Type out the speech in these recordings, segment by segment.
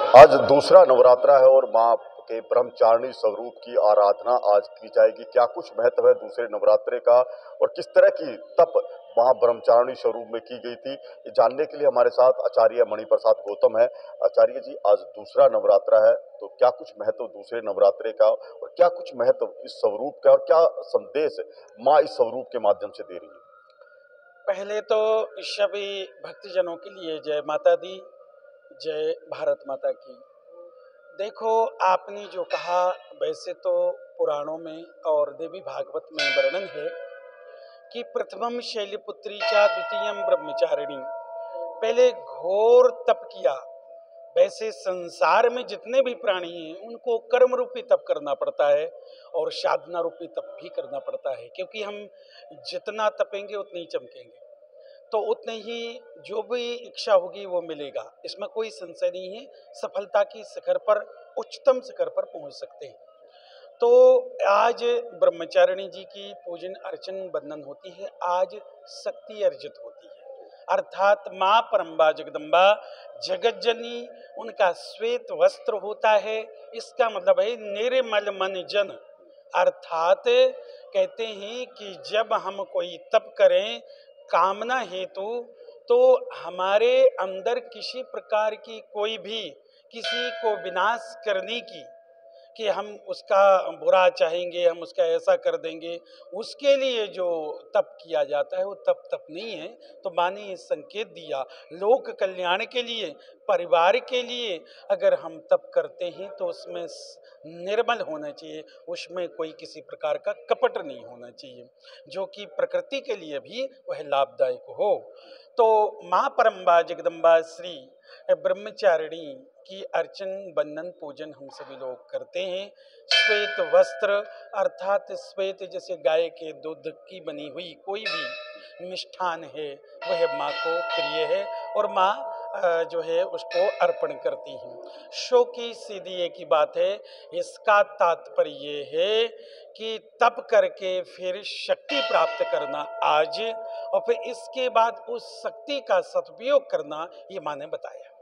आज दूसरा नवरात्रा है और माँ के ब्रह्मचारिणी स्वरूप की आराधना आज की जाएगी। क्या कुछ महत्व है दूसरे नवरात्रे का और किस तरह की तप माँ ब्रह्मचारिणी स्वरूप में की गई थी, ये जानने के लिए हमारे साथ आचार्य मणिप्रसाद गौतम है। आचार्य जी, आज दूसरा नवरात्रा है तो क्या कुछ महत्व दूसरे नवरात्रे का और क्या कुछ महत्व इस स्वरूप का और क्या संदेश माँ इस स्वरूप के माध्यम से दे रही है? पहले तो सभी भक्तजनों के लिए जय माता दी, जय भारत माता की। देखो, आपने जो कहा वैसे तो पुराणों में और देवी भागवत में वर्णन है कि प्रथमम शैलपुत्री चा द्वितीयम ब्रह्मचारिणी। पहले घोर तप किया। वैसे संसार में जितने भी प्राणी हैं उनको कर्म रूपी तप करना पड़ता है और साधना रूपी तप भी करना पड़ता है, क्योंकि हम जितना तपेंगे उतनी ही चमकेंगे, तो उतने ही जो भी इच्छा होगी वो मिलेगा। इसमें कोई संशय नहीं है। सफलता की शिखर पर, उच्चतम शिखर पर पहुंच सकते हैं। तो आज ब्रह्मचारिणी जी की पूजन अर्चन बंदन होती है। आज शक्ति अर्जित होती है, अर्थात माँ परम्बा जगदम्बा जगत जननी, उनका श्वेत वस्त्र होता है। इसका मतलब है निर्मल मन जन। अर्थात कहते हैं कि जब हम कोई तप करें कामना हेतु, तो हमारे अंदर किसी प्रकार की कोई भी किसी को विनाश करने की, कि हम उसका बुरा चाहेंगे, हम उसका ऐसा कर देंगे, उसके लिए जो तप किया जाता है वो तप नहीं है। तो माँ ने ये संकेत दिया, लोक कल्याण के लिए, परिवार के लिए अगर हम तप करते हैं तो उसमें निर्मल होना चाहिए, उसमें कोई किसी प्रकार का कपट नहीं होना चाहिए, जो कि प्रकृति के लिए भी वह लाभदायक हो। तो माँ परम्बा जगदम्बा श्री ब्रह्मचारिणी की अर्चन बंदन पूजन हम सभी लोग करते हैं। श्वेत वस्त्र, अर्थात श्वेत जैसे गाय के दूध की बनी हुई कोई भी मिष्ठान है वह माँ को प्रिय है और माँ जो है उसको अर्पण करती हैं। शो की सीधी एक ही बात है। इसका तात्पर्य ये है कि तप करके फिर शक्ति प्राप्त करना आज, और फिर इसके बाद उस शक्ति का सदुपयोग करना, ये माँ ने बताया।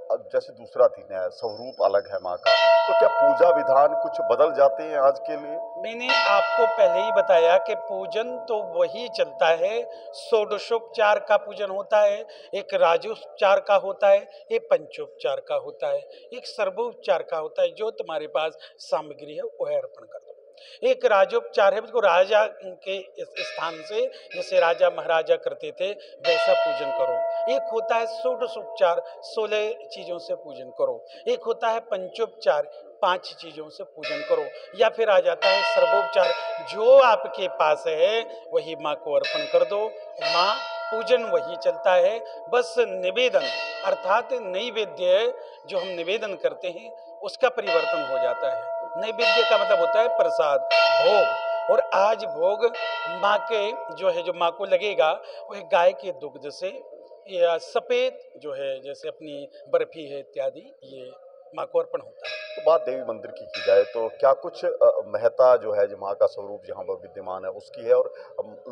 अब जैसे दूसरा दिन है, स्वरूप अलग है माँ का, तो क्या पूजा विधान कुछ बदल जाते हैं आज के लिए? मैंने आपको पहले ही बताया कि पूजन तो वही चलता है। षोडशोपचार का पूजन होता है, एक राजोपचार का होता है, एक पंचोपचार का होता है, एक सर्वोपचार का होता है। जो तुम्हारे पास सामग्री है वह अर्पण कर दो। एक राजोपचार है, उसको राजा के स्थान से, जैसे राजा महाराजा करते थे वैसा पूजन करो। एक होता है षोडशोपचार, 16 चीजों से पूजन करो। एक होता है पंचोपचार, 5 चीजों से पूजन करो। या फिर आ जाता है सर्वोपचार, जो आपके पास है वही माँ को अर्पण कर दो। माँ पूजन वही चलता है, बस निवेदन अर्थात नैवेद्य जो हम निवेदन करते हैं उसका परिवर्तन हो जाता है। नैवेद्य का मतलब होता है प्रसाद, भोग। और आज भोग माँ के जो है, जो माँ को लगेगा वह गाय के दुग्ध से या सफेद जो है जैसे अपनी बर्फी है इत्यादि, ये माँ को अर्पण होता है। तो बात देवी मंदिर की जाए तो क्या कुछ महत्ता जो है, जो माँ का स्वरूप जहाँ पर विद्यमान है उसकी है, और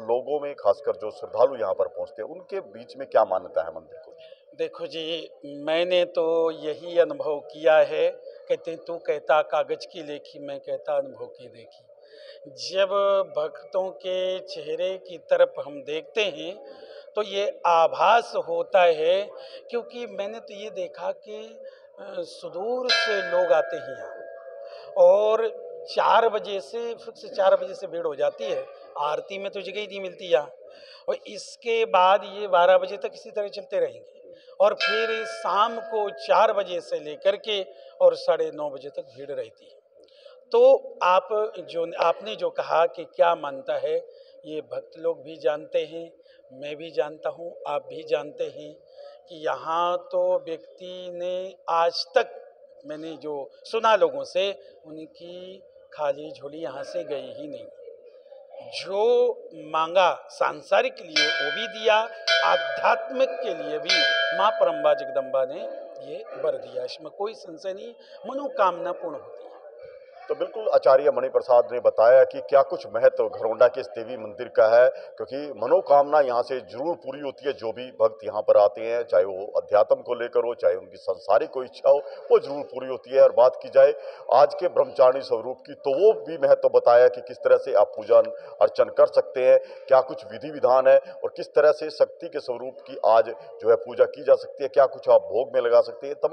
लोगों में खासकर जो श्रद्धालु यहाँ पर पहुँचते हैं उनके बीच में क्या मान्यता है मंदिर को? देखो जी, मैंने तो यही अनुभव किया है। कहते हैं तू कहता कागज की लेखी, मैं कहता अनुभव की देखी। जब भक्तों के चेहरे की तरफ हम देखते हैं तो ये आभास होता है, क्योंकि मैंने तो ये देखा कि सुदूर से लोग आते हैं यहाँ, और 4 बजे से फिक्स 4 बजे से भीड़ हो जाती है। आरती में तो जगह ही नहीं मिलती यहाँ, और इसके बाद ये 12 बजे तक इसी तरह चलते रहेंगे, और फिर शाम को 4 बजे से लेकर के और 9:30 बजे तक भीड़ रहती है। तो आप जो आपने जो कहा कि क्या मानता है, ये भक्त लोग भी जानते हैं, मैं भी जानता हूँ, आप भी जानते हैं कि यहाँ तो व्यक्ति ने आज तक, मैंने जो सुना लोगों से, उनकी खाली झोली यहाँ से गई ही नहीं। जो मांगा सांसारिक के लिए वो भी दिया, आध्यात्मिक के लिए भी माँ परम्बा जगदम्बा ने ये वर दिया। इसमें कोई संशय नहीं, मनोकामना पूर्ण होती है। तो बिल्कुल आचार्य मणिप्रसाद ने बताया कि क्या कुछ महत्व घरौंडा के इस देवी मंदिर का है, क्योंकि मनोकामना यहाँ से जरूर पूरी होती है। जो भी भक्त यहाँ पर आते हैं, चाहे वो अध्यात्म को लेकर हो, चाहे उनकी सांसारिक कोई इच्छा हो, वो जरूर पूरी होती है। और बात की जाए आज के ब्रह्मचारिणी स्वरूप की, तो वो भी महत्व बताया कि किस तरह से आप पूजन अर्चन कर सकते हैं, क्या कुछ विधि विधान है और किस तरह से शक्ति के स्वरूप की आज जो है पूजा की जा सकती है, क्या कुछ आप भोग में लगा सकते हैं।